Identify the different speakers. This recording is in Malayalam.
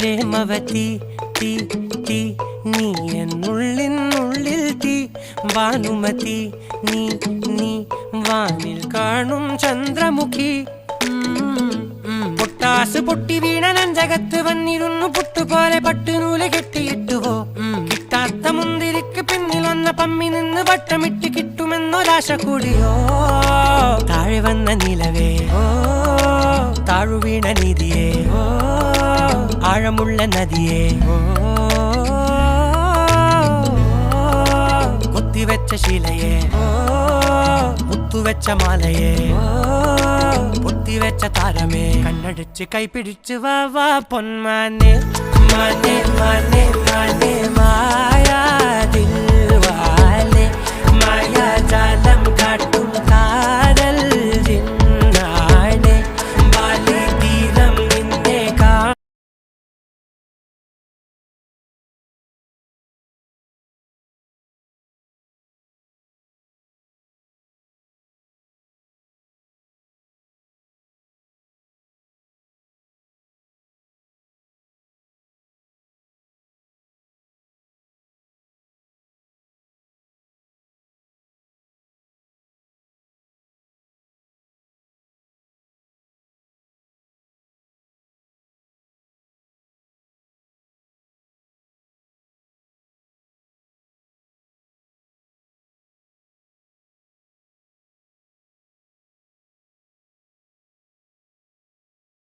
Speaker 1: പ്രേമവതി തീ തീ നീ എന്നുള്ളിൽ തീ ഭാനുമതി നീ നീ വാനിൽ കാണും ചന്ദ്രമുഖി പൊട്ടാസ് പൊട്ടി വീണ നെഞ്ചകത്ത് വന്നിരുന്നു പുട്ടുപോലെ പട്ടുനൂല് കെട്ടിയിട്ടുവോ കിട്ടാത്ത മുന്തിരിക്ക് പിന്നിൽ വന്ന പമ്മി നിന്ന് വട്ടമിട്ട് കിട്ടുമെന്നൊരാശ കൂടിയോ താഴെ വന്ന നിലവേ താഴു വീണ നിധിയേ ആഴമുള്ള നദിയേ കൊത്തിവെച്ച ശിലയേ മുത്തുവെച്ച മാലയേ പൊത്തിവെച്ച താരമേ കണ്ണടിച്ച് കൈപിടിച്ച് വാ വാ പൊന്മാനെ മാനെ മാനെ മാനെ മായാ ദിൽവാലെ മായാ ജാലം കാട്ടി